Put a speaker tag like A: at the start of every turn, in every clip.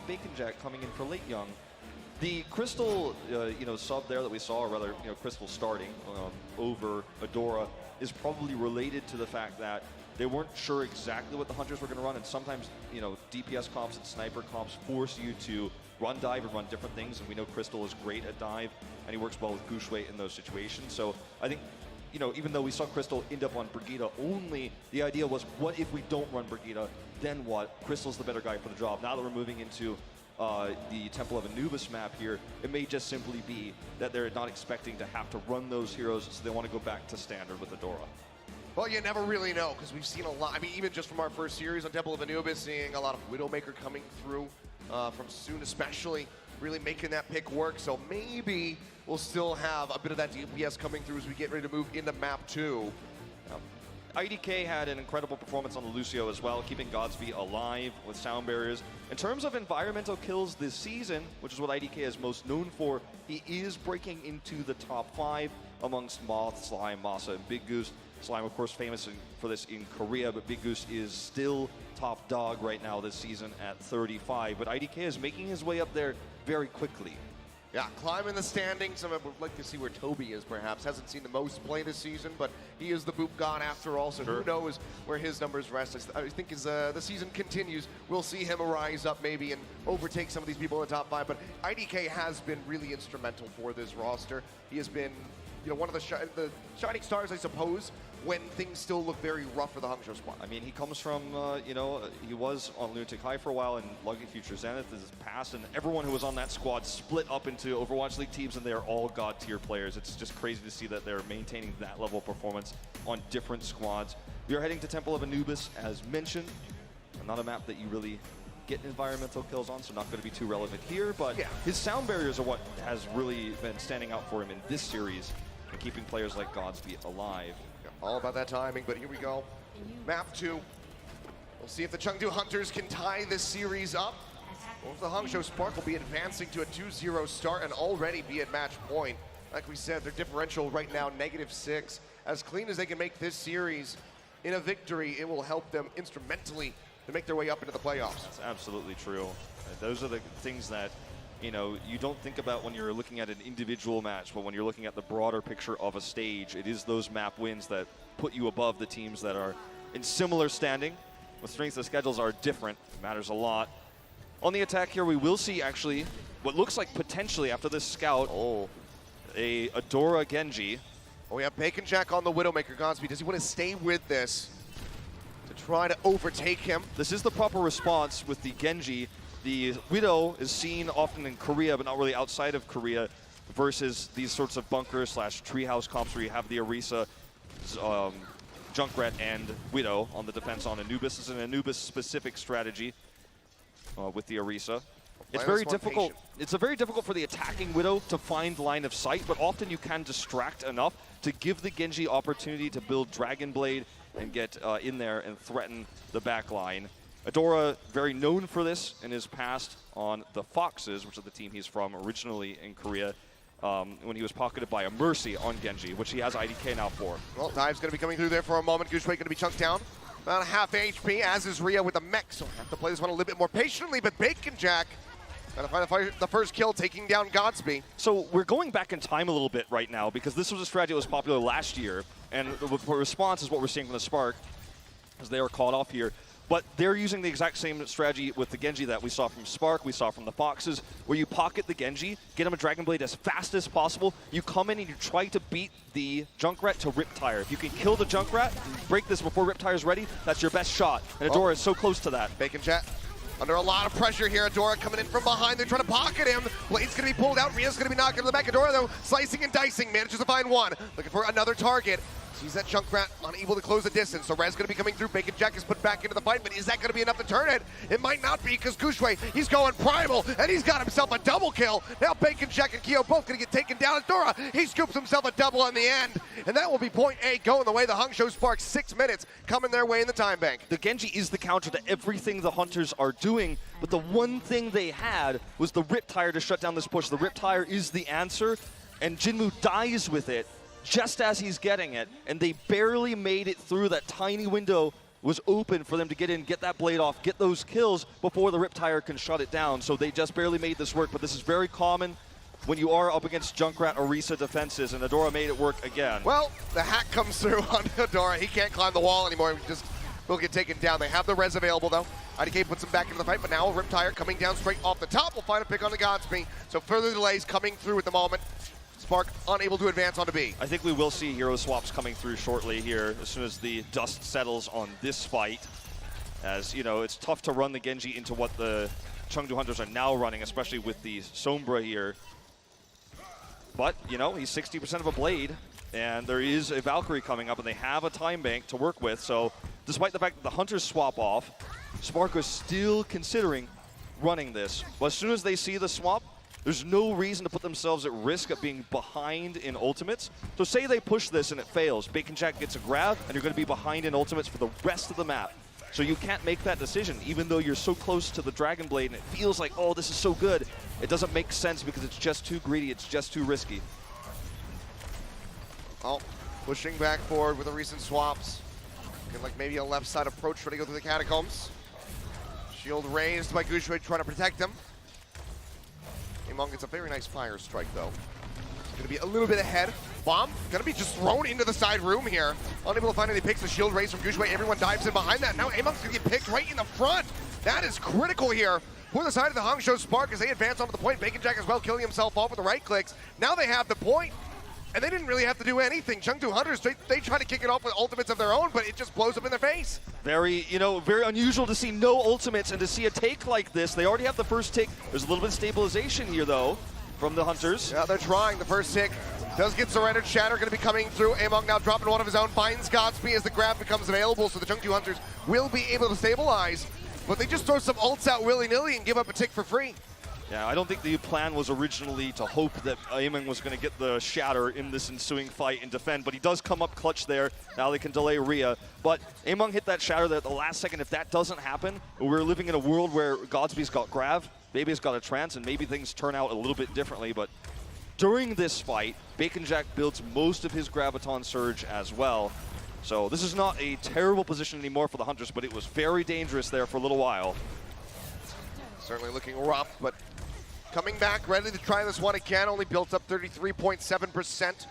A: BACONJACK coming in for late young. The Crystal, sub there that we saw, or rather, Crystal starting over Adora, is probably related to the fact that they weren't sure exactly what the Hunters were going to run, and sometimes, DPS comps and sniper comps force you to run dive and run different things, and we know Crystal is great at dive, and he works well with Guxue in those situations. So I think, even though we saw Crystal end up on Brigitte only, the idea was, what if we don't run Brigitte? Then what? Crystal's the better guy for the job. Now that we're moving into the Temple of Anubis map here, it may just simply be that they're not expecting to have to run those heroes, so they want to go back to standard with Adora.
B: Well, you never really know, because we've seen a lot. I mean, even just from our first series on Temple of Anubis, seeing a lot of Widowmaker coming through from Soon especially, really making that pick work. So maybe we'll still have a bit of that DPS coming through as we get ready to move into map 2.
A: IDK had an incredible performance on the Lucio as well, keeping Godspeed alive with sound barriers. In terms of environmental kills this season, which is what IDK is most known for, he is breaking into the top 5 amongst Moth, Slime, Masa, and Big Goose. Slime, of course, famous for this in Korea, but Big Goose is still top dog right now this season at 35. But IDK is making his way up there very quickly.
B: Yeah, climbing the standings. I would like to see where Toby is, perhaps. Hasn't seen the most play this season, but he is the boop god after all, so
A: sure.
B: Who knows where his numbers rest. I think as the season continues, we'll see him rise up maybe and overtake some of these people in the top 5. But IDK has been really instrumental for this roster. He has been, one of the shining stars, I suppose, when things still look very rough for the Hangzhou squad.
A: I mean, he comes from, he was on Lunatic High for a while, and Lucky Future Zenith is past, and everyone who was on that squad split up into Overwatch League teams, and they are all god tier players. It's just crazy to see that they're maintaining that level of performance on different squads. We are heading to Temple of Anubis, as mentioned. Not a map that you really get environmental kills on, so not going to be too relevant here, but yeah, his sound barriers are what has really been standing out for him in this series, and keeping players like Godspeed alive.
B: All about that timing, but here we go. Map 2. We'll see if the Chengdu Hunters can tie this series up, or if the Hangzhou Spark will be advancing to a 2-0 start and already be at match point. Like we said, their differential right now, -6. As clean as they can make this series in a victory, it will help them instrumentally to make their way up into the playoffs.
A: That's absolutely true. Those are the things that you don't think about when you're looking at an individual match, but when you're looking at the broader picture of a stage, it is those map wins that put you above the teams that are in similar standing. With strengths of schedules are different, it matters a lot. On the attack here, we will see actually what looks like potentially after this scout, a Adora Genji.
B: Oh, we have BACONJACK on the Widowmaker. Godspeed, does he want to stay with this to try to overtake him?
A: This is the proper response with the Genji. The Widow is seen often in Korea, but not really outside of Korea, versus these sorts of bunker / treehouse comps where you have the Orisa, Junkrat, and Widow on the defense on Anubis. This is an Anubis-specific strategy with the Orisa. It's very difficult. It's very difficult for the attacking Widow to find line of sight, but often you can distract enough to give the Genji opportunity to build Dragon Blade and get in there and threaten the back line. Adora, very known for this in his past on the Foxes, which is the team he's from originally in Korea, when he was pocketed by a Mercy on Genji, which he has IDK now for.
B: Well, Dive's going to be coming through there for a moment. Guxue going to be chunked down. About a half HP, as is Rhea with a mech, so have to play this one a little bit more patiently, but BACONJACK going to find the first kill, taking down Godspeed.
A: So we're going back in time a little bit right now, because this was a strategy that was popular last year, and the response is what we're seeing from the Spark, as they are caught off here. But they're using the exact same strategy with the Genji that we saw from Spark, we saw from the Foxes, where you pocket the Genji, get him a Dragon Blade as fast as possible, you come in and you try to beat the Junkrat to Riptire. If you can kill the Junkrat, break this before Riptire's ready, that's your best shot. And Adora is so close to that.
B: BACONJACK under a lot of pressure here. Adora coming in from behind, they're trying to pocket him. Blade's going to be pulled out, Rhea's going to be knocked into the back. Adora, though, slicing and dicing, manages to find one. Looking for another target. Sees that Junkrat unable to close the distance, so Rez going to be coming through. BACONJACK is put back into the fight, but is that going to be enough to turn it? It might not be, because Guxue, he's going primal, and he's got himself a double kill. Now BACONJACK and Kyo both going to get taken down. Adora, he scoops himself a double in the end, and that will be point A going the way of the Hangzhou Spark. 6 minutes coming their way in the time bank.
A: The Genji is the counter to everything the Hunters are doing, but the one thing they had was the Riptire to shut down this push. The Riptire is the answer, and Jinmu dies with it just as he's getting it, and they barely made it through that tiny window was open for them to get in, get that blade off, get those kills before the Riptire can shut it down. So they just barely made this work, but this is very common when you are up against Junkrat or Risa defenses, and Adora made it work again.
B: Well, the hack comes through on Adora. He can't climb the wall anymore. He just will get taken down. They have the res available, though. IDK puts him back into the fight, but now Riptire coming down straight off the top will find a pick on the Godspeed. So further delays coming through at the moment. Spark unable to advance onto B.
A: I think we will see hero swaps coming through shortly here as soon as the dust settles on this fight. As, you know, it's tough to run the Genji into what the Chengdu Hunters are now running, especially with the Sombra here. But, you know, he's 60% of a blade, and there is a Valkyrie coming up, and they have a time bank to work with. So despite the fact that the Hunters swap off, Spark is still considering running this. But as soon as they see the swap, there's no reason to put themselves at risk of being behind in ultimates. So say they push this and it fails, BACONJACK gets a grab, and you're going to be behind in ultimates for the rest of the map. So you can't make that decision, even though you're so close to the Dragon Blade and it feels like, oh, this is so good. It doesn't make sense because it's just too greedy, it's just too risky.
B: Oh, pushing back forward with the recent swaps. Looking like maybe a left side approach trying to go through the catacombs. Shield raised by Gushui trying to protect him. Among gets a very nice fire strike, though. He's gonna be a little bit ahead. Bomb gonna be just thrown into the side room here. Unable to find any picks. The shield raised from Gushui. Everyone dives in behind that. Now Among's gonna get picked right in the front. That is critical here for the side of the Hangzhou Spark as they advance onto the point. BACONJACK as well killing himself off with the right clicks. Now they have the point, and they didn't really have to do anything. Chengdu Hunters, they try to kick it off with ultimates of their own, but it just blows up in their face.
A: Very, you know, very unusual to see no ultimates and to see a take like this. They already have the first take. There's a little bit of stabilization here, though, from the Hunters.
B: Yeah, they're trying. The first tick does get surrendered. Shatter going to be coming through. Among now dropping one of his own. Finds Godspeed as the grab becomes available, so the Chengdu Hunters will be able to stabilize. But they just throw some ults out willy-nilly and give up a tick for free.
A: Yeah, I don't think the plan was originally to hope that Among was going to get the Shatter in this ensuing fight and defend, but he does come up clutch there. Now they can delay Rhea. But Among hit that Shatter there at the last second. If that doesn't happen, we're living in a world where Godspeed's got Grav, Baby's got a Trance, and maybe things turn out a little bit differently. But during this fight, BACONJACK builds most of his Graviton Surge as well. So this is not a terrible position anymore for the Hunters, but it was very dangerous there for a little while.
B: Certainly looking rough, but coming back, ready to try this one again. Only built up 33.7%.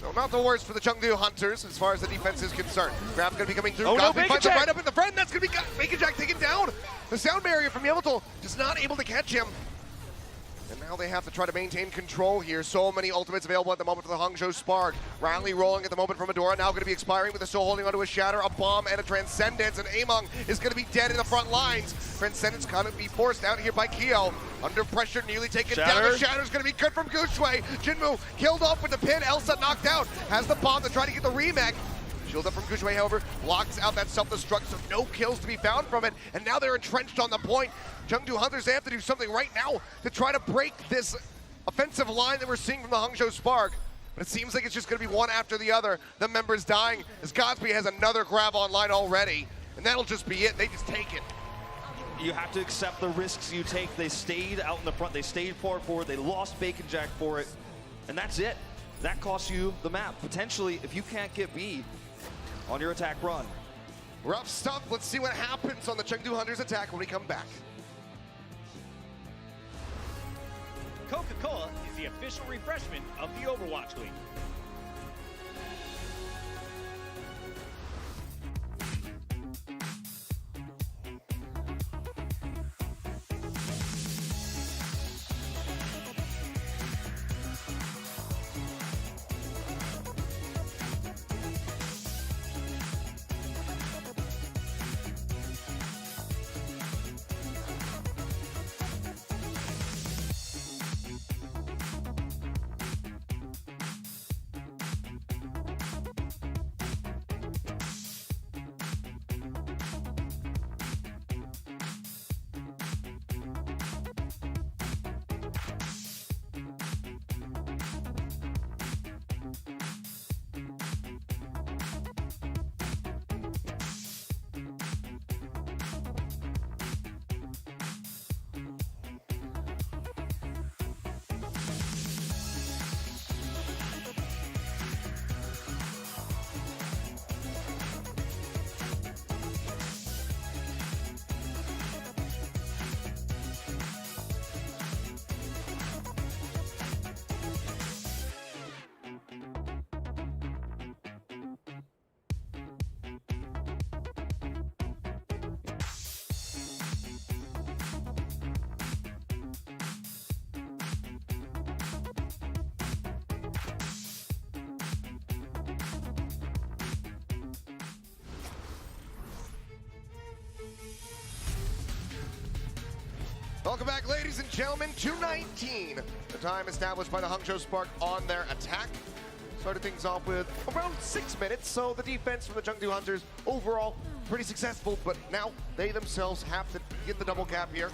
B: So not the worst for the Chengdu Hunters as far as the defense is concerned. Grab's going to be coming through.
A: Oh no,
B: finds him
A: BACONJACK!
B: right up in the front. That's going to be BACONJACK taken down. The sound barrier from Yamato just not able to catch him. And now they have to try to maintain control here. So many ultimates available at the moment for the Hangzhou Spark. Rally rolling at the moment from Adora. Now going to be expiring with the soul holding onto a Shatter, a bomb, and a Transcendence. And Among is going to be dead in the front lines. Transcendence going to be forced out here by Kyo. Under pressure, nearly taken down. The Shatter's going to be good from Gushui. Jinmu killed off with the pin. Elsa knocked out. Has the bomb to try to get the remake. Shield up from Gushui, however, blocks out that self-destruct, so no kills to be found from it. And now they're entrenched on the point. Chengdu Hunters, they have to do something right now to try to break this offensive line that we're seeing from the Hangzhou Spark. But it seems like it's just going to be one after the other. The members dying as Godspeed has another grab online already. And that'll just be it. They just take it.
A: You have to accept the risks you take. They stayed out in the front. They stayed far forward. They lost BACONJACK for it. And that's it. That costs you the map. Potentially, if you can't get B on your attack run.
B: Rough stuff. Let's see what happens on the Chengdu Hunters attack when we come back.
C: Coca-Cola is the official refreshment of the Overwatch League.
B: Welcome back, ladies and gentlemen, 2:19. The time established by the Hangzhou Spark on their attack. Started things off with around 6 minutes, so the defense from the Chengdu Hunters overall pretty successful, but now they themselves have to get the double cap here.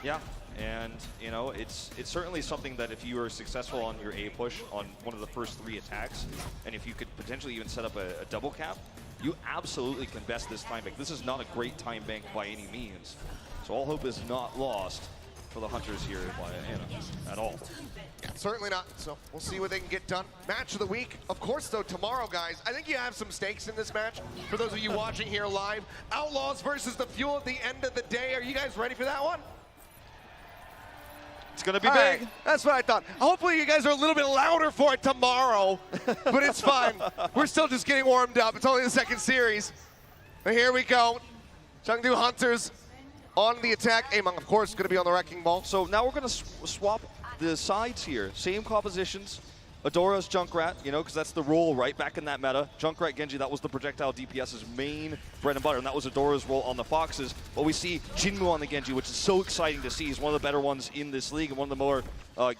A: Yeah, and you know, it's certainly something that if you are successful on your A push on one of the first 3 attacks, and if you could potentially even set up a double cap, you absolutely can best this time bank. This is not a great time bank by any means. So all hope is not lost for the Hunters here at all.
B: Yeah, certainly not. So we'll see what they can get done. Match of the week. Of course, though, tomorrow, guys, I think you have some stakes in this match. For those of you watching here live, Outlaws versus the Fuel at the end of the day. Are you guys ready for that one?
A: It's gonna be
B: All
A: big.
B: Right. That's what I thought. Hopefully you guys are a little bit louder for it tomorrow, but it's fine. We're still just getting warmed up. It's only the second series. But here we go. Chengdu Hunters on the attack. Among, of course, going to be on the wrecking ball.
A: So now we're gonna swap the sides here. Same compositions. Adora's Junkrat, you know, because that's the role right back in that meta. Junkrat Genji, that was the projectile DPS's main bread and butter, and that was Adora's role on the Foxes. But we see Jinmu on the Genji, which is so exciting to see. He's one of the better ones in this league, and one of the more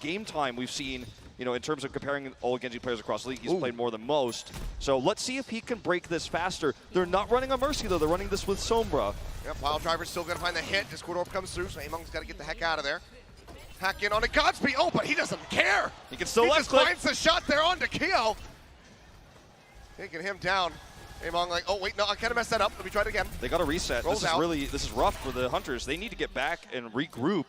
A: game time we've seen, you know, in terms of comparing all Genji players across the league. He's played more than most. So let's see if he can break this faster. They're not running a Mercy, though. They're running this with Sombra.
B: Yep, Pile Driver's still going to find the hit. Discord Orb comes through, so Among's got to get the heck out of there. Hack in on a Godspeed. Oh, but he doesn't care.
A: He can still
B: he
A: left
B: just
A: click.
B: finds the shot there on Keo. Taking him down. Among like, oh wait, no, I kind of messed that up. Let me try it again.
A: They got to reset.
B: Rolls
A: This is
B: out.
A: this is rough for the Hunters. They need to get back and regroup.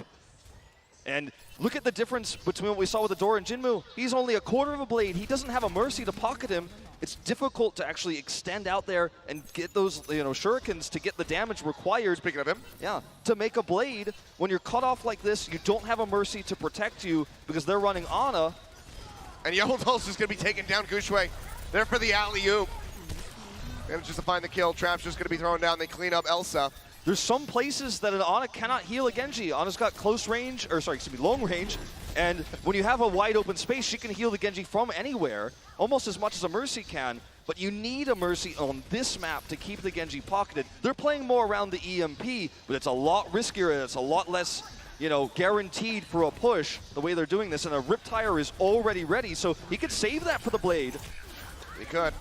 A: And look at the difference between what we saw with Adora and Jinmu. He's only a quarter of a blade. He doesn't have a Mercy to pocket him. It's difficult to actually extend out there and get those, you know, shurikens to get the damage required.
B: Speaking of him.
A: Yeah, to make a blade. When you're cut off like this, you don't have a Mercy to protect you because they're running Ana.
B: And Yeltul's just going to be taking down Gushue. There for the alley-oop. Manages to find the kill. Trap's just going to be thrown down. They clean up Elsa.
A: There's some places that an Ana cannot heal a Genji. Ana's got close range, or sorry, excuse me, long range. And when you have a wide open space, she can heal the Genji from anywhere, almost as much as a Mercy can. But you need a Mercy on this map to keep the Genji pocketed. They're playing more around the EMP, but it's a lot riskier and it's a lot less, you know, guaranteed for a push the way they're doing this. And a Riptire is already ready, so he could save that for the blade.
B: He could.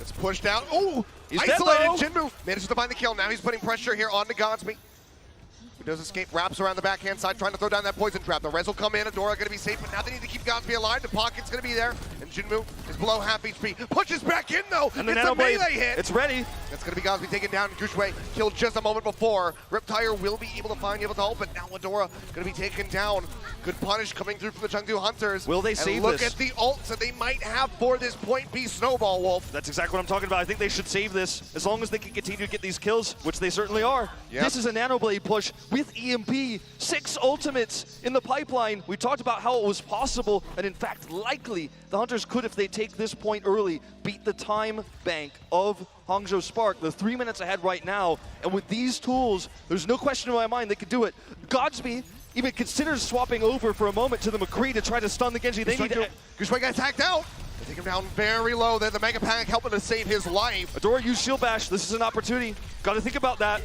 B: It's pushed out. Oh,
A: he's
B: isolated.
A: dead,
B: Jinmu manages to find the kill. Now he's putting pressure here on the Godspeed. He does escape, wraps around the backhand side, trying to throw down that poison trap. The res will come in. Adora going to be safe, but now they need to keep Godspeed alive. The pocket's going to be there, and Jinmu is below half HP. Pushes back in though.
A: And the
B: it's a
A: nano blade,
B: melee hit.
A: it's ready.
B: That's going to be Godspeed taken down. Gushue killed just a moment before. Riptire will be able to find Yeltul, but now Adora going to be taken down. Good punish coming through from the Chengdu Hunters.
A: Will they
B: and
A: save
B: look
A: this?
B: at the ults that they might have for this point B Snowball Wolf.
A: That's exactly what I'm talking about. I think they should save this as long as they can continue to get these kills, which they certainly are.
B: Yep.
A: This is a Nano Blade push with EMP. 6 ultimates in the pipeline. We talked about how it was possible, and in fact, likely, the Hunters could, if they take this point early, beat the time bank of Hangzhou Spark. They're 3 minutes ahead right now, and with these tools, there's no question in my mind they could do it. Godspeed even considers swapping over for a moment to the McCree to try to stun the Genji. They need to...
B: Gushue got attacked out. They take him down very low. The Mega Panic helping to save his life.
A: Adora used Shield Bash. This is an opportunity. Got to think about that.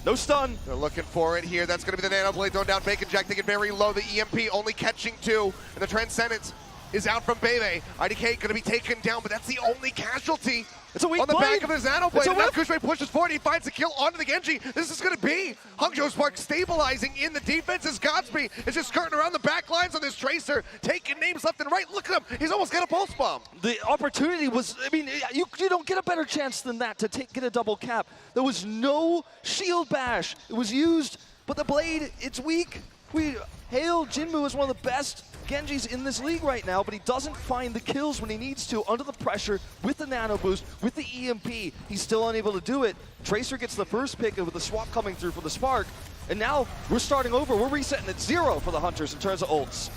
A: No stun.
B: They're looking for it here. That's going to be the Nano Blade thrown down. BACONJACK taking very low. The EMP only catching 2. And the Transcendence is out from Bebe. IDK going to be taken down, but that's the only casualty.
A: It's a weak
B: on the
A: blade.
B: back of his Nano Blade.
A: It's a
B: And now
A: whip.
B: Gushue pushes forward. He finds the kill onto the Genji. This is going to be Hangzhou Spark stabilizing in the defense as Godspeed is just skirting around the back lines on this Tracer, taking names left and right. Look at him. He's almost got a pulse bomb.
A: The opportunity was, I mean, you don't get a better chance than that to get a double cap. There was no shield bash. It was used, but the blade, it's weak. We hail Jinmu as one of the best Genjis in this league right now, but he doesn't find the kills when he needs to under the pressure with the nano boost, with the EMP. He's still unable to do it. Tracer gets the first pick with the swap coming through for the Spark, and now we're starting over. We're resetting at 0 for the Hunters in terms of ults.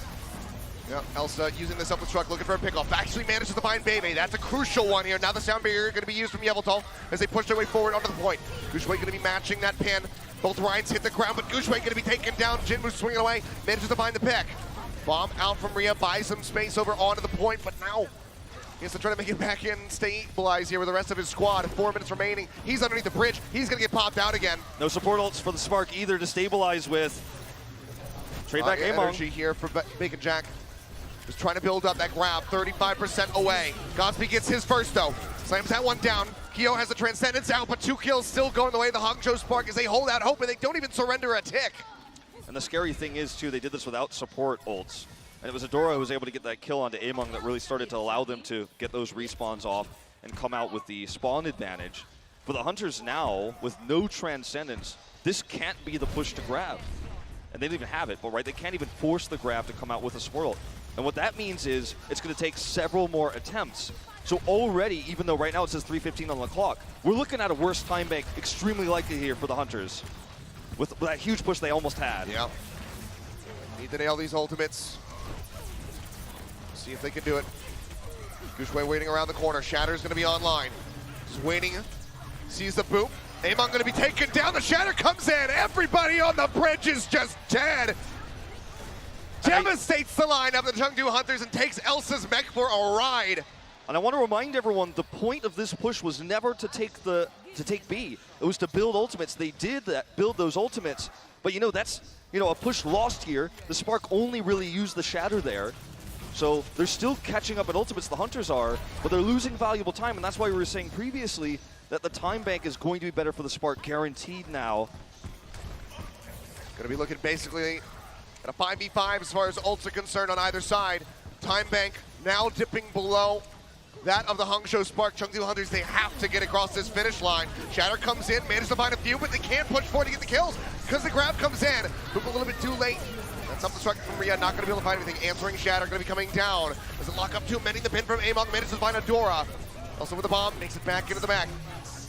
B: Yep, Elsa using this up the truck, looking for a pickoff. Actually manages to find Bebe. That's a crucial one here. Now the sound barrier going to be used from Yeltul as they push their way forward onto the point. Gushue going to be matching that pin. Both Ryans hit the ground, but Gushue going to be taken down. Jinmu swinging away, manages to find the pick. Bomb out from Rhea, buys some space over onto the point, but now he has to try to make it back in, stabilize here with the rest of his squad. 4 minutes remaining. He's underneath the bridge. He's going to get popped out again.
A: No support ults for the Spark either to stabilize with. Trade back Among.
B: Energy here for BACONJACK. Just trying to build up that grab, 35% away. Godsby gets his first though. Slams that one down. Kyo has the Transcendence out, but 2 kills still going the way of the Hangzhou Spark as they hold out hope and they don't even surrender a tick.
A: And the scary thing is too, they did this without support ults. And it was Adora who was able to get that kill onto Among that really started to allow them to get those respawns off and come out with the spawn advantage. For the Hunters now, with no Transcendence, this can't be the push to grab. And they don't even have it, but right, they can't even force the grab to come out with a swirl. And what that means is it's going to take several more attempts. So already, even though right now it says 3:15 on the clock, we're looking at a worse time bank extremely likely here for the Hunters. With that huge push they almost had.
B: Yeah. Need to nail these ultimates. See if they can do it. Gushwei waiting around the corner. Shatter's going to be online. Just waiting. Sees the boop. Amon going to be taken down. The Shatter comes in. Everybody on the bridge is just dead. Devastates the line of the Chengdu Hunters and takes Elsa's mech for a ride.
A: And I want to remind everyone, the point of this push was never to take B. It was to build ultimates. They did that, build those ultimates. But you know, that's a push lost here. The Spark only really used the Shatter there. So they're still catching up at ultimates, the Hunters are, but they're losing valuable time, and that's why we were saying previously that the time bank is going to be better for the Spark, guaranteed now.
B: Going to be looking basically at a 5v5 as far as ults are concerned on either side. Time bank now dipping below that of the Hangzhou Spark. Chengdu Hunters, they have to get across this finish line. Shatter comes in, manages to find a few, but they can't push forward to get the kills because the grab comes in. Boop a little bit too late. That's up the structure from Rhea, not going to be able to find anything. Answering Shatter, going to be coming down. Doesn't lock up too many. The pin from Among manages to find Adora. Also with the bomb, makes it back into the mech.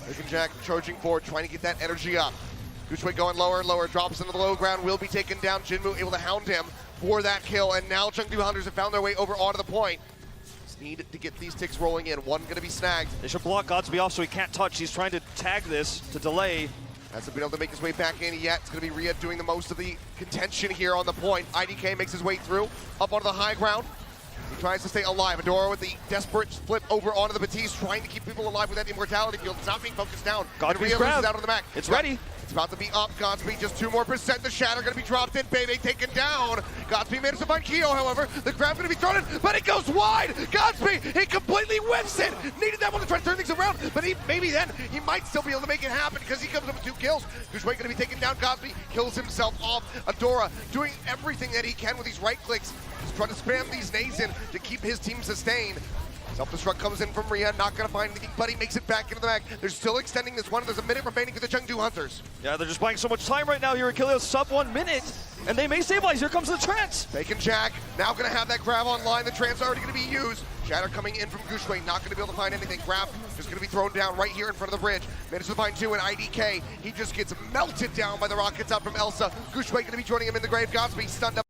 B: BACONJACK charging forward, trying to get that energy up. Gushwei going lower and lower, drops into the low ground, will be taken down. Jinmu able to hound him for that kill, and now Chengdu Hunters have found their way over onto the point. Just need to get these ticks rolling in. One going to be snagged.
A: They should block Godsby off so he can't touch. He's trying to tag this to delay.
B: Hasn't been able to make his way back in yet. It's going to be Rhea doing the most of the contention here on the point. IDK makes his way through, up onto the high ground. He tries to stay alive. Adora with the desperate flip over onto the Batiste, trying to keep people alive with that immortality field. It's not being focused down.
A: Godsby's
B: Rhea loses out on the back.
A: It's ready.
B: It's about to be up. Godsby just 2 more percent. The Shatter going to be dropped in. Bebe taken down. Godsby managed to find Kyo, however. The grab going to be thrown in, but it goes wide. Godsby, he completely whiffs it. Needed that one to try to turn things around, but maybe then he might still be able to make it happen because he comes up with 2 kills. Gushwei going to be taken down. Godsby kills himself off. Adora doing everything that he can with these right clicks. Just trying to spam these nades in to keep his team sustained. Self-destruct comes in from Rhea, not going to find anything, but he makes it back into the back. They're still extending this one. There's a minute remaining for the Chengdu Hunters.
A: Yeah, they're just buying so much time right now here at Achilles, sub 1 minute, and they may stabilize. Here comes the Trance.
B: BACONJACK now going to have that grab online. The Trance already going to be used. Shatter coming in from Gushwei, not going to be able to find anything. Grab just going to be thrown down right here in front of the bridge. Manages to find 2 in IDK. He just gets melted down by the rockets out from Elsa. Gushwei going to be joining him in the grave. Godsby stunned up.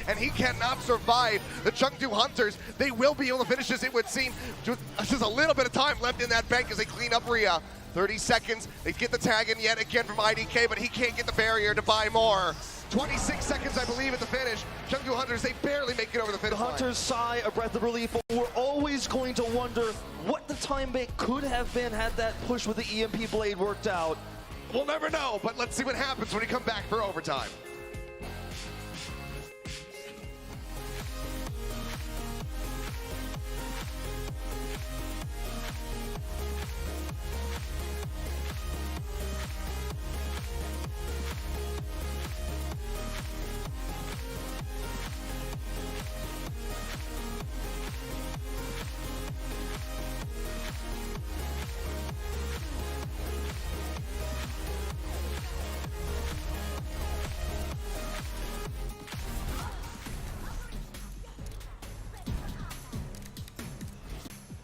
B: And he cannot survive the Chengdu Hunters. They will be able to finish this, it would seem. Just a little bit of time left in that bank as they clean up Rhea. 30 seconds, they get the tag in yet again from IDK, but he can't get the barrier to buy more. 26 seconds, I believe, at the finish. Chengdu Hunters, they barely make it over the finish line.
A: The Hunters sigh a breath of relief, but we're always going to wonder what the time bank could have been had that push with the EMP blade worked out.
B: We'll never know, but let's see what happens when we come back for overtime.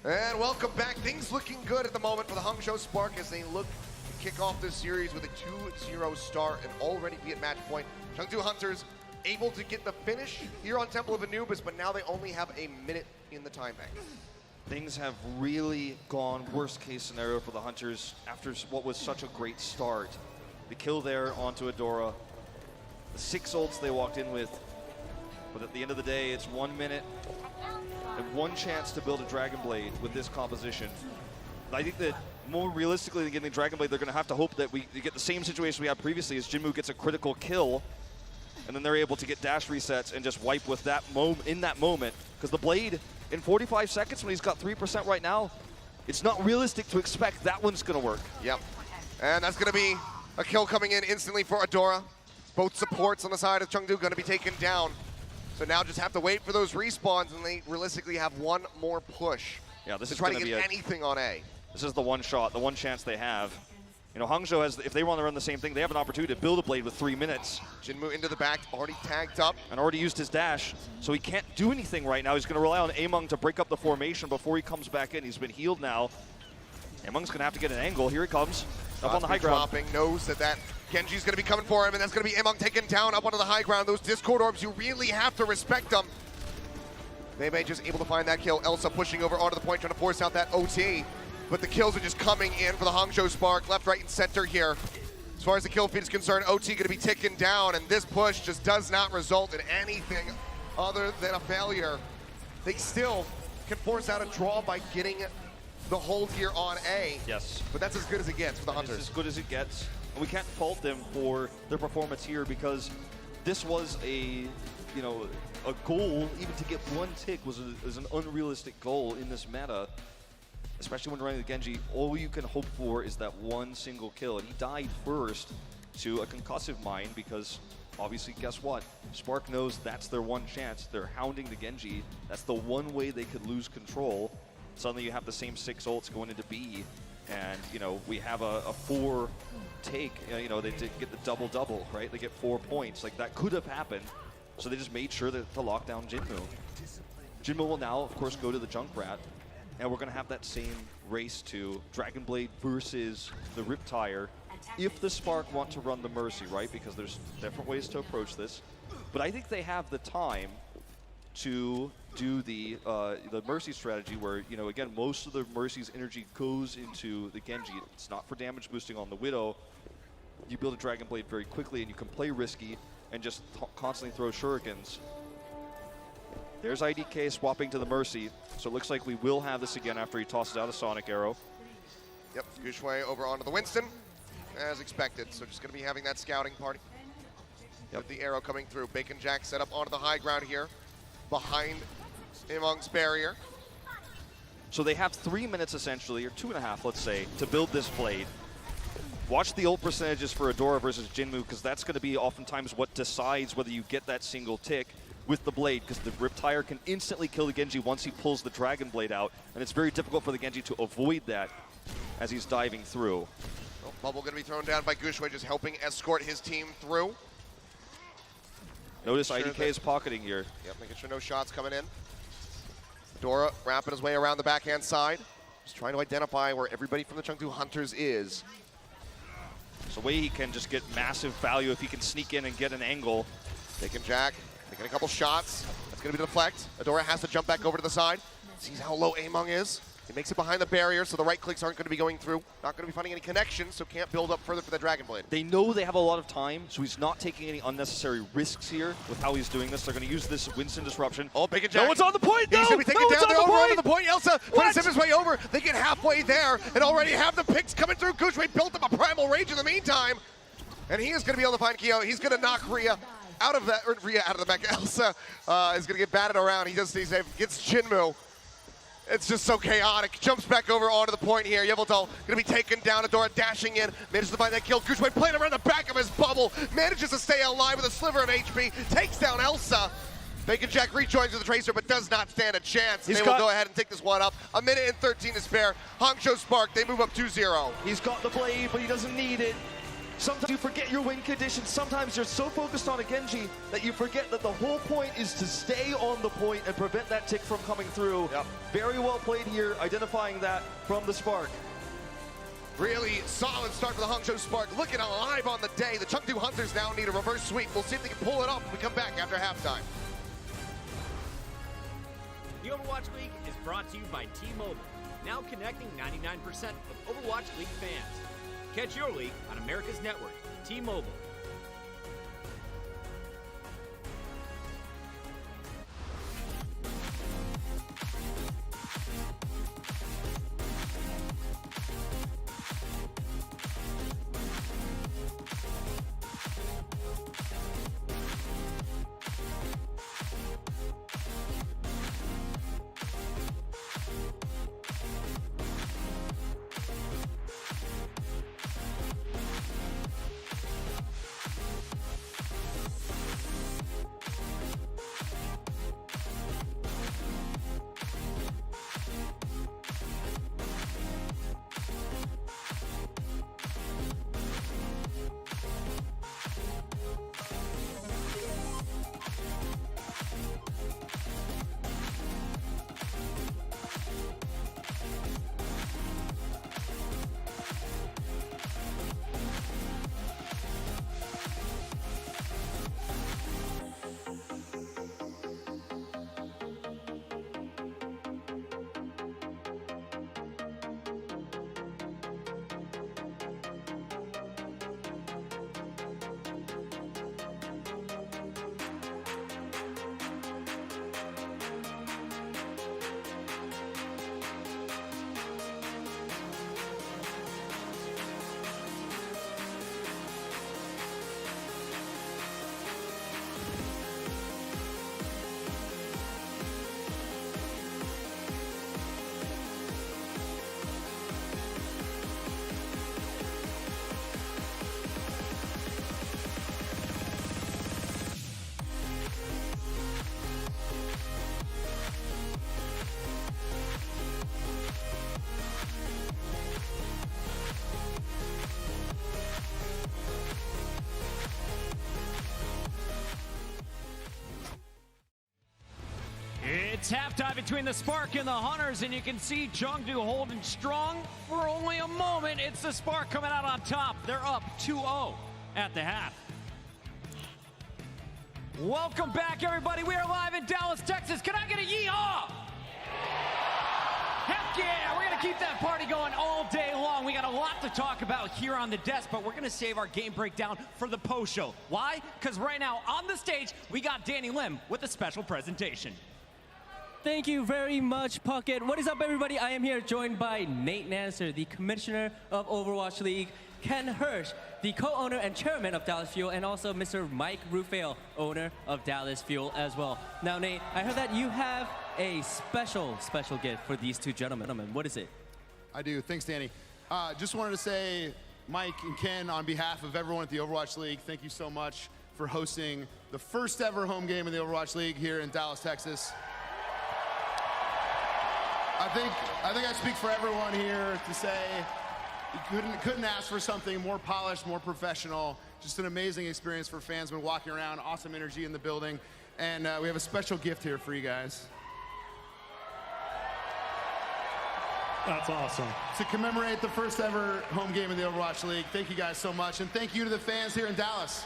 B: And welcome back. Things looking good at the moment for the Hangzhou Spark as they look to kick off this series with a 2-0 start and already be at match point. Chengdu Hunters able to get the finish here on Temple of Anubis, but now they only have a minute in the time bank.
A: Things have really gone worst case scenario for the Hunters after what was such a great start. The kill there onto Adora, the 6 ults they walked in with, but at the end of the day, it's 1 minute and 1 chance to build a Dragon Blade with this composition. I think that more realistically than getting the Dragon Blade, they're going to have to hope that we get the same situation we had previously as Jinmu gets a critical kill, and then they're able to get dash resets and just wipe with that in that moment. Because the Blade, in 45 seconds, when he's got 3% right now, it's not realistic to expect that one's going to work.
B: Yep. And that's going to be a kill coming in instantly for Adora. Both supports on the side of Chengdu going to be taken down. So now just have to wait for those respawns, and they realistically have one more push.
A: Yeah, this
B: to
A: is
B: try
A: going
B: to
A: to
B: get
A: be
B: anything on A.
A: This is the one shot, the one chance they have. You know, Hangzhou has, if they want to run the same thing, they have an opportunity to build a Blade with 3 minutes.
B: Jinmu into the back, already tagged up.
A: And already used his dash, so he can't do anything right now. He's going to rely on Among to break up the formation before he comes back in. He's been healed now. Among's going to have to get an angle. Here he comes, up on the high ground.
B: Dropping, knows that Genji's going to be coming for him, and that's going to be Among taken down up onto the high ground. Those Discord orbs, you really have to respect them. Maybe just able to find that kill. Elsa pushing over onto the point, trying to force out that OT. But the kills are just coming in for the Hangzhou Spark, left, right, and center here. As far as the kill feed is concerned, OT going to be ticking down, and this push just does not result in anything other than a failure. They still can force out a draw by getting the hold here on A.
A: Yes.
B: But that's as good as it gets for the Hunters.
A: It's as good as it gets. And we can't fault them for their performance here because this was a goal. Even to get one tick was an unrealistic goal in this meta. Especially when running the Genji, all you can hope for is that one single kill. And he died first to a concussive mine because obviously, guess what? Spark knows that's their one chance. They're hounding the Genji. That's the one way they could lose control. Suddenly you have the same 6 ults going into B. And, we have a 4 take. They did get the double-double, right? They get 4 points. Like, that could have happened. So they just made sure to lock down Jinmu. Jinmu will now, of course, go to the Junkrat. And we're going to have that same race to Dragon Blade versus the Riptire if the Spark want to run the Mercy, right? Because there's different ways to approach this. But I think they have the time to do the Mercy strategy where, again, most of the Mercy's energy goes into the Genji. It's not for damage boosting on the Widow. You build a Dragon Blade very quickly and you can play risky and just constantly throw shurikens. There's IDK swapping to the Mercy, so it looks like we will have this again after he tosses out a Sonic Arrow.
B: Yep, Gushue over onto the Winston, as expected. So just going to be having that scouting party. Yep. With the arrow coming through. BACONJACK set up onto the high ground here, behind Among's barrier.
A: So they have 3 minutes essentially, or 2.5, let's say, to build this Blade. Watch the ult percentages for Adora versus Jinmu, because that's going to be oftentimes what decides whether you get that single tick with the Blade, because the Riptire can instantly kill the Genji once he pulls the Dragon Blade out, and it's very difficult for the Genji to avoid that as he's diving through.
B: Well, bubble going to be thrown down by Gushue, just helping escort his team through.
A: Notice IDK is pocketing here.
B: Yep, making sure no shots coming in. Dora wrapping his way around the backhand side, just trying to identify where everybody from the Chengdu Hunters is.
A: So way he can just get massive value if he can sneak in and get an angle.
B: BACONJACK taking a couple shots. That's going to be the deflect. Adora has to jump back over to the side. Sees how low Among is. He makes it behind the barrier, so the right clicks aren't going to be going through. Not going to be finding any connections, so can't build up further for the Dragon Blade.
A: They know they have a lot of time, so he's not taking any unnecessary risks here with how he's doing this. They're going to use this Winston disruption.
B: Oh, BACONJACK.
A: No one's on the point,
B: He's going to be taken down. They're over onto the point. Elsa trying to zip his way over. They get halfway there and already have the picks coming through. Gushue built up a primal rage in the meantime. And he is going to be able to find Kyo. He's going to knock Rhea out of that, or Rhea out of the mech. Elsa is going to get batted around. He gets Jinmu. It's just so chaotic. Jumps back over onto the point here. Yveltal going to be taken down. Adora dashing in. Manages to find that kill. Gushue playing around the back of his bubble. Manages to stay alive with a sliver of HP. Takes down Elsa. BACONJACK rejoins with the Tracer, but does not stand a chance. They will go ahead and take this one up. 1 minute and 13 to spare. Hangzhou Spark, they move up 2-0.
A: He's got the Blade, but he doesn't need it. Sometimes you forget your win conditions. Sometimes you're so focused on a Genji that you forget that the whole point is to stay on the point and prevent that tick from coming through.
B: Yep.
A: Very well played here, identifying that from the Spark.
B: Really solid start for the Hangzhou Spark. Looking alive on the day. The Chengdu Hunters now need a reverse sweep. We'll see if they can pull it off when we come back after halftime.
C: The Overwatch League is brought to you by T-Mobile, now connecting 99% of Overwatch League fans. Catch your league on America's network, T-Mobile. It's halftime between the Spark and the Hunters, and you can see Chengdu holding strong for only a moment. It's the Spark coming out on top. They're up 2-0 at the half. Welcome back, everybody. We are live in Dallas, Texas. Can I get a yeehaw? Heck yeah, we're going to keep that party going all day long. We got a lot to talk about here on the desk, but we're going to save our game breakdown for the post show. Why? Because right now on the stage, we got Danny Lim with a special presentation.
D: Thank you very much, Puckett. What is up, everybody? I am here joined by Nate Nancer, the commissioner of Overwatch League, Ken Hirsch, the co-owner and chairman of Dallas Fuel, and also Mr. Mike Rufail, owner of Dallas Fuel as well. Now, Nate, I heard that you have a special gift for these two gentlemen. What is it?
E: I do. Thanks, Danny. Just wanted to say, Mike and Ken, on behalf of everyone at the Overwatch League, thank you so much for hosting the first ever home game of the Overwatch League here in Dallas, Texas. I think I speak for everyone here to say you couldn't ask for something more polished, more professional. Just an amazing experience for fans. Been walking around, awesome energy in the building, and we have a special gift here for you guys.
F: That's awesome.
E: To commemorate the first ever home game of the Overwatch League, thank you guys so much, and thank you to the fans here in Dallas.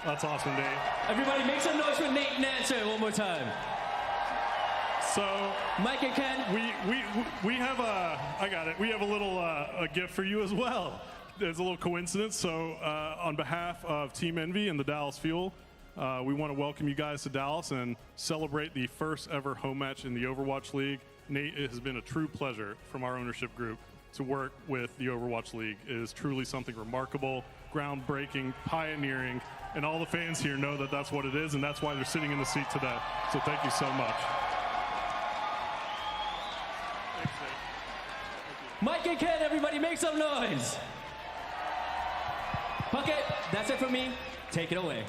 F: That's awesome, Dave.
D: Everybody make some noise for Nate Nancer one more time.
F: So,
D: Mike and Ken,
F: we have I got it. We have a little a gift for you as well. There's a little coincidence. So, on behalf of Team Envy and the Dallas Fuel, we want to welcome you guys to Dallas and celebrate the first ever home match in the Overwatch League. Nate, it has been a true pleasure from our ownership group to work with the Overwatch League. It is truly something remarkable, groundbreaking, pioneering, and all the fans here know that that's what it is, and that's why they're sitting in the seat today. So thank you so much.
D: Mike and Ken, everybody make some noise. Puckett, that's it for me. Take it away.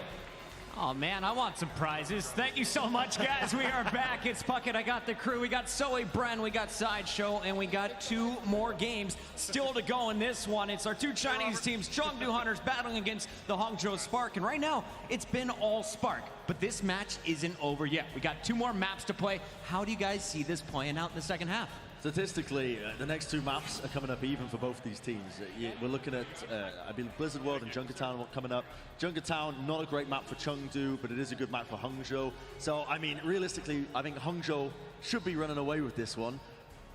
C: Oh man, I want some prizes. Thank you so much, guys. We are back. It's Puckett. I got the crew. We got Zoe Bren, we got Sideshow, and we got two more games still to go in this one. It's our two Chinese teams, Chengdu Hunters, battling against the Hangzhou Spark. And right now, it's been all Spark. But this match isn't over yet. We got two more maps to play. How do you guys see this playing out in the second half?
G: Statistically, the next two maps are coming up even for both these teams. We're looking at, I believe, Blizzard World and Junkertown coming up. Junkertown, not a great map for Chengdu, but it is a good map for Hangzhou. So, I mean, realistically, I think Hangzhou should be running away with this one.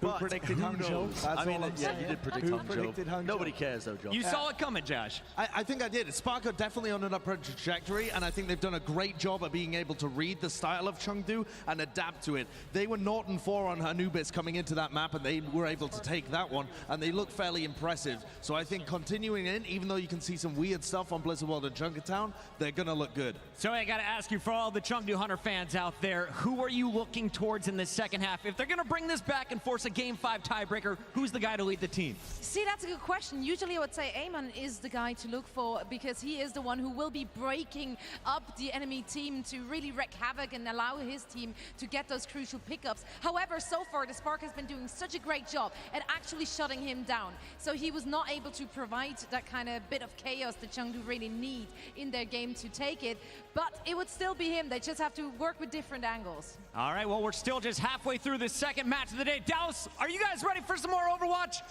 H: Who predicted Hangzhou?
G: I mean, yeah, you did predict Hangzhou. Nobody cares, though, John.
C: You saw it coming, Josh.
H: I think I did. Spark are definitely on an upward trajectory, and I think they've done a great job of being able to read the style of Chengdu and adapt to it. They were 0-4 on Anubis coming into that map, and they were able to take that one, and they look fairly impressive. So I think continuing in, even though you can see some weird stuff on Blizzard World and Junkertown, they're going to look good.
C: So I got to ask you, for all the Chengdu Hunter fans out there, who are you looking towards in the second half? If they're going to bring this back and force a Game 5 tiebreaker, who's the guy to lead the team?
I: See, that's a good question. Usually I would say Eamon is the guy to look for because he is the one who will be breaking up the enemy team to really wreak havoc and allow his team to get those crucial pickups. However, so far the Spark has been doing such a great job at actually shutting him down. So he was not able to provide that kind of bit of chaos that Chengdu really need in their game to take it. But it would still be him. They just have to work with different angles.
C: All right, well, we're still just halfway through the second match of the day. Dallas, are you guys ready for some more Overwatch?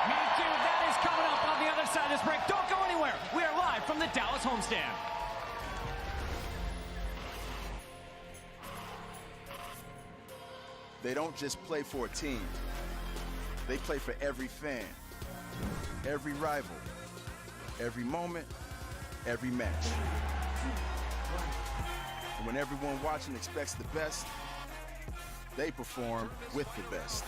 C: Me too. That is coming up on the other side of this break. Don't go anywhere. We are live from the Dallas homestand.
J: They don't just play for a team. They play for every fan, every rival, every moment, every match. And when everyone watching expects the best, they perform with the best.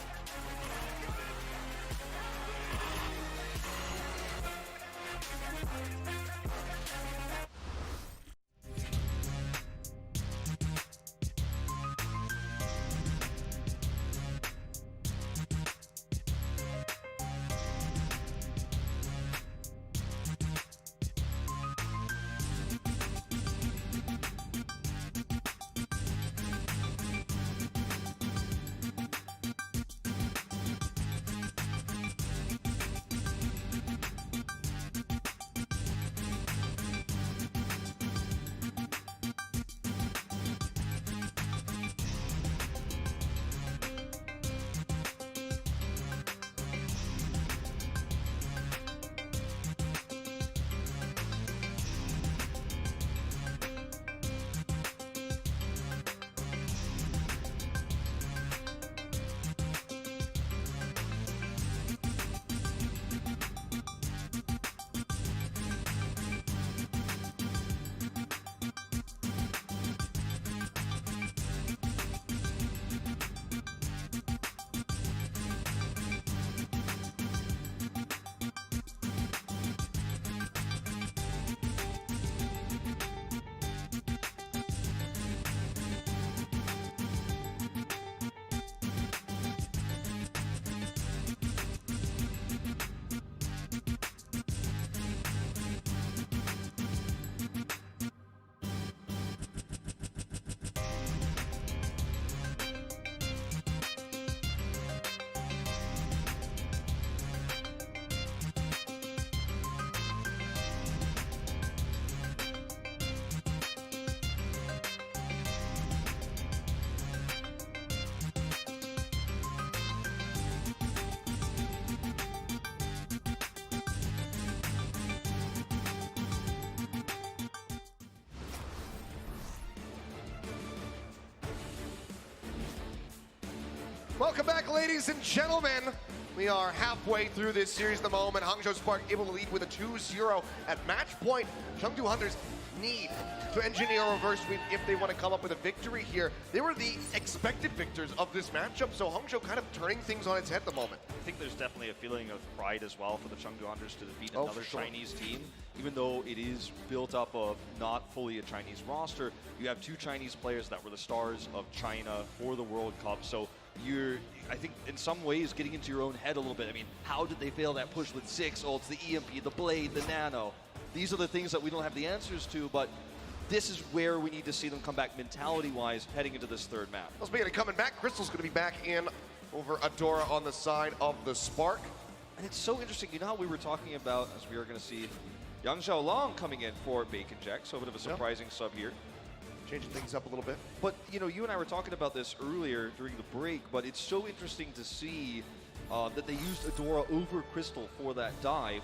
B: Welcome back, ladies and gentlemen. We are halfway through this series at the moment. Hangzhou Spark able to lead with a 2-0 at match point. Chengdu Hunters need to engineer a reverse sweep if they want to come up with a victory here. They were the expected victors of this matchup, so Hangzhou kind of turning things on its head at the moment.
A: I think there's definitely a feeling of pride as well for the Chengdu Hunters to defeat another Chinese team. Even though it is built up of not fully a Chinese roster, you have 2 Chinese players that were the stars of China for the World Cup. So you're, I think, in some ways getting into your own head a little bit. I mean, how did they fail that push with 6 ults, the EMP, the Blade, the Nano? These are the things that we don't have the answers to, but this is where we need to see them come back mentality-wise heading into this third map.
B: Well, speaking of coming back, Crystal's going to be back in over Adora on the side of the Spark.
A: And it's so interesting, you know how we were talking about, as we are going to see, Yang Xiaolong coming in for BACONJACK, so a bit of a surprising sub here.
B: Changing things up a little bit.
A: But, you know, you and I were talking about this earlier during the break, but it's so interesting to see that they used Adora over Crystal for that dive.